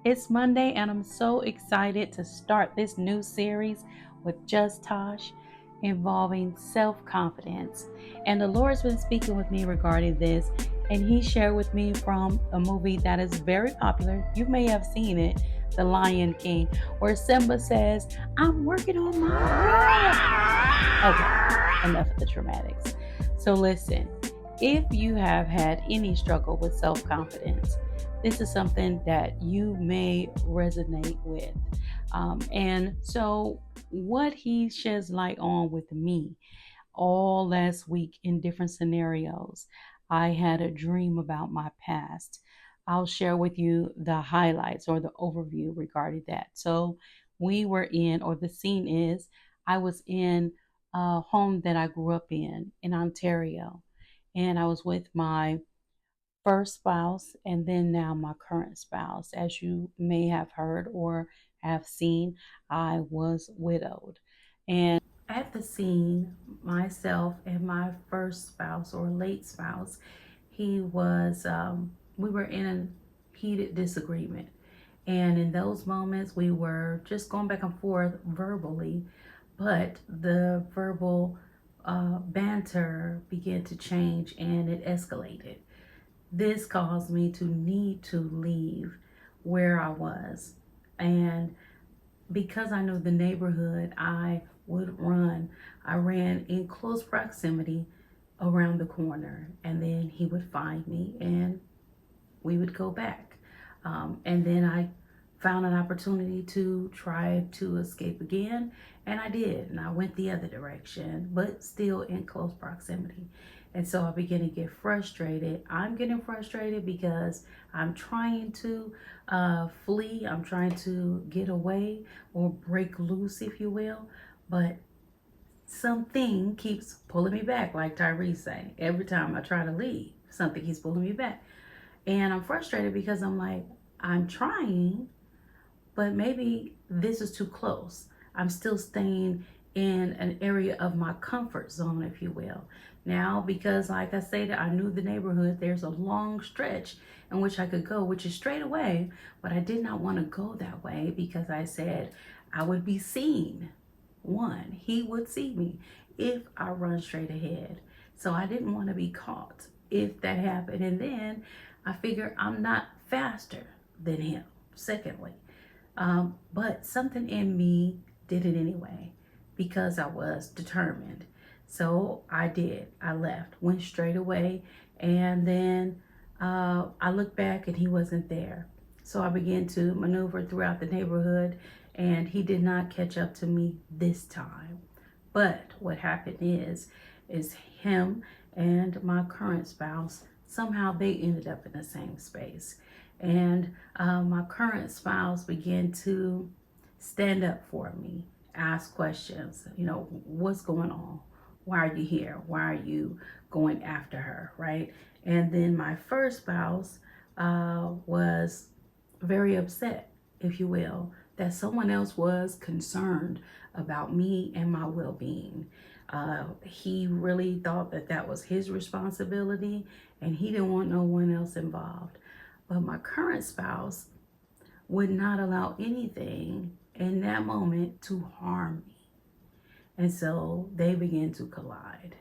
It's Monday, and I'm so excited to start this new series with Just Tosh involving self confidence. And the Lord's been speaking with me regarding this, and He shared with me from a movie that is very popular. You may have seen it, The Lion King, where Simba says, I'm working on my roar. Okay, enough of the dramatics. So, listen, if you have had any struggle with self confidence, this is something that you may resonate with. And so, what he sheds light on with me all last week in different scenarios, I had a dream about my past. I'll share with you the highlights or the overview regarding that. So, we were in, or the scene is, I was in a home that I grew up in Ontario, and I was with my first spouse and then now my current spouse. As you may have heard or have seen, I was widowed. And at the scene, myself and my first spouse or late spouse, we were in a heated disagreement. And in those moments, we were just going back and forth verbally, but the verbal banter began to change and it escalated. This caused me to need to leave where I was. And because I knew the neighborhood, I would run. I ran in close proximity around the corner, and then he would find me and we would go back. And then I found an opportunity to try to escape again, and I did. And I went the other direction, but still in close proximity. And so I began to get frustrated. I'm getting frustrated because I'm trying to flee, I'm trying to get away or break loose, if you will, but something keeps pulling me back, like Tyrese say. Every time I try to leave, something keeps pulling me back. And I'm frustrated because I'm like, I'm trying, but maybe this is too close. I'm still staying in an area of my comfort zone, if you will. Now, because like I said, I knew the neighborhood, there's a long stretch in which I could go, which is straight away, but I did not want to go that way because I said I would be seen. One, he would see me if I run straight ahead. So I didn't want to be caught if that happened. And then I figure I'm not faster than him, secondly. But something in me did it anyway because I was determined. So I did. I left, went straight away, and then I looked back and he wasn't there. So I began to maneuver throughout the neighborhood, and he did not catch up to me this time. But what happened is him and my current spouse, somehow they ended up in the same space. And my current spouse began to stand up for me, ask questions, what's going on? Why are you here? Why are you going after her, right? And then my first spouse was very upset, if you will, that someone else was concerned about me and my well being. He really thought that that was his responsibility and he didn't want no one else involved. But my current spouse would not allow anything in that moment to harm me. And so they began to collide.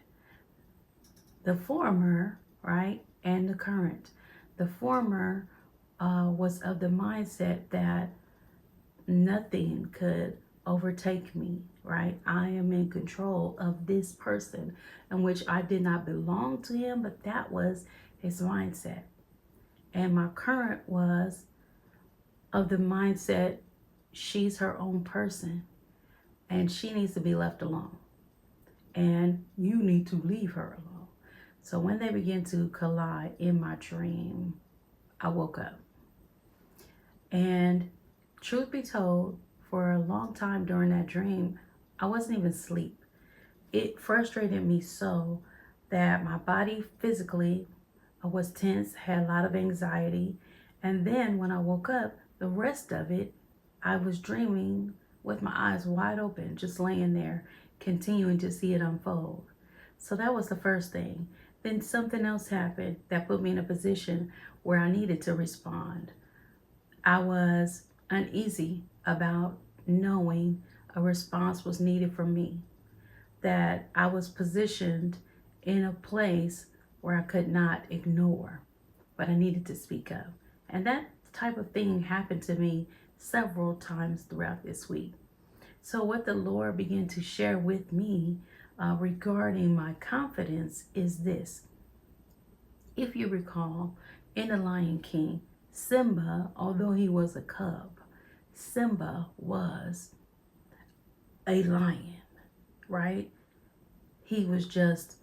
The former, right, and the current. The former was of the mindset that nothing could overtake me, right? I am in control of this person, in which I did not belong to him, but that was his mindset. And my current was of the mindset she's her own person and she needs to be left alone. And you need to leave her alone. So when they began to collide in my dream, I woke up. And truth be told, for a long time during that dream, I wasn't even asleep. It frustrated me so that my body physically was tense, had a lot of anxiety. And then when I woke up, the rest of it, I was dreaming with my eyes wide open, just laying there, continuing to see it unfold. So that was the first thing. Then something else happened that put me in a position where I needed to respond. I was uneasy about knowing a response was needed from me, that I was positioned in a place where I could not ignore, but I needed to speak up. And that type of thing happened to me several times throughout this week. So, what the Lord began to share with me regarding my confidence is this. If you recall, in The Lion King, Simba, although he was a cub, Simba was a lion, right? He was just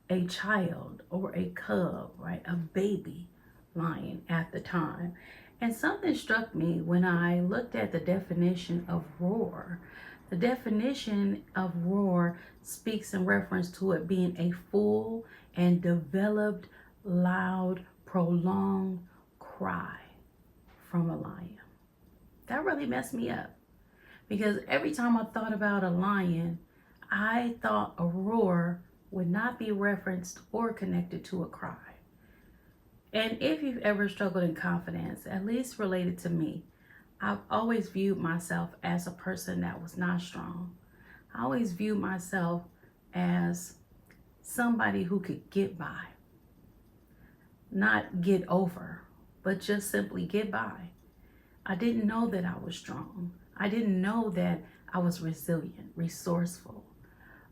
a child or a cub, right? A baby lion at the time. And something struck me when I looked at the definition of roar. The definition of roar speaks in reference to it being a full and developed, loud, prolonged cry from a lion. That really messed me up because every time I thought about a lion, I thought a roar would not be referenced or connected to a cry. And if you've ever struggled in confidence, at least related to me, I've always viewed myself as a person that was not strong. I always viewed myself as somebody who could get by, not get over, but just simply get by. I didn't know that I was strong. I didn't know that I was resilient, resourceful.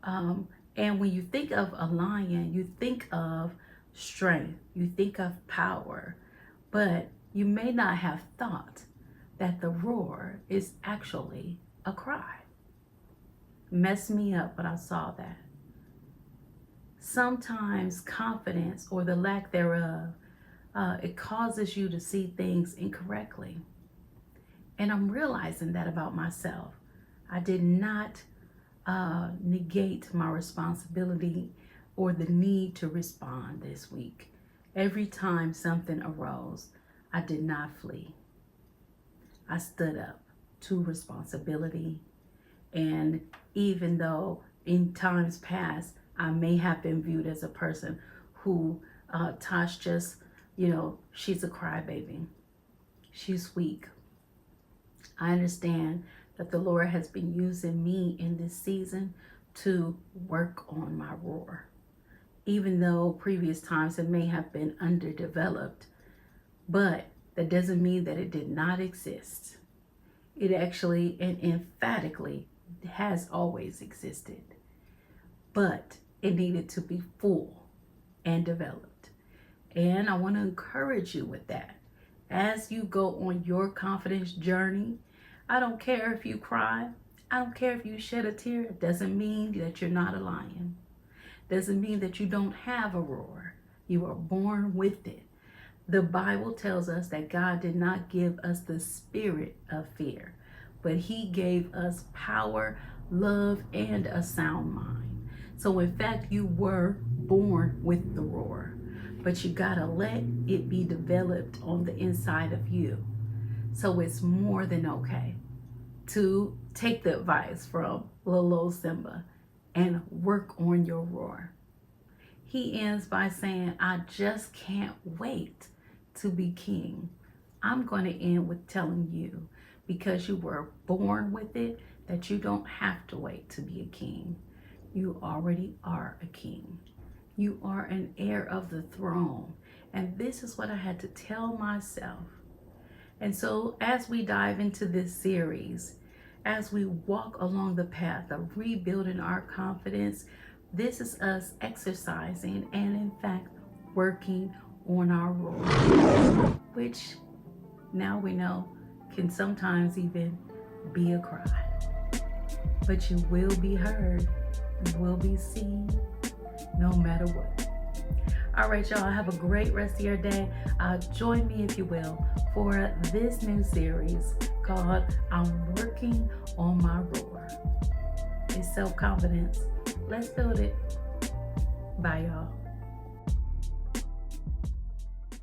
And when you think of a lion, you think of strength, you think of power, but you may not have thought that the roar is actually a cry. Messed me up when I saw that. Sometimes confidence or the lack thereof, it causes you to see things incorrectly. And I'm realizing that about myself. I did not negate my responsibility or the need to respond this week. Every time something arose, I did not flee. I stood up to responsibility. And even though in times past, I may have been viewed as a person who, Tosh just, she's a crybaby. She's weak. I understand that the Lord has been using me in this season to work on my roar. Even though previous times it may have been underdeveloped, but that doesn't mean that it did not exist. It actually and emphatically has always existed, but it needed to be full and developed. And I want to encourage you with that. As you go on your confidence journey, I don't care if you cry. I don't care if you shed a tear. It doesn't mean that you're not a lion. Doesn't mean that you don't have a roar. You are born with it. The Bible tells us that God did not give us the spirit of fear, but he gave us power, love, and a sound mind. So in fact, you were born with the roar, but you gotta let it be developed on the inside of you. So it's more than okay to take the advice from little old Simba and work on your roar. He ends by saying, I just can't wait to be king. I'm going to end with telling you, because you were born with it, that you don't have to wait to be a king. You already are a king. You are an heir of the throne. And this is what I had to tell myself. And so as we dive into this series, as we walk along the path of rebuilding our confidence, this is us exercising and in fact working on our roar, which now we know can sometimes even be a cry. But you will be heard, you will be seen, no matter what. All right, y'all, have a great rest of your day. Join me, if you will, for this new series called I'm Working on My Roar. It's self-confidence. Let's build it. Bye, y'all.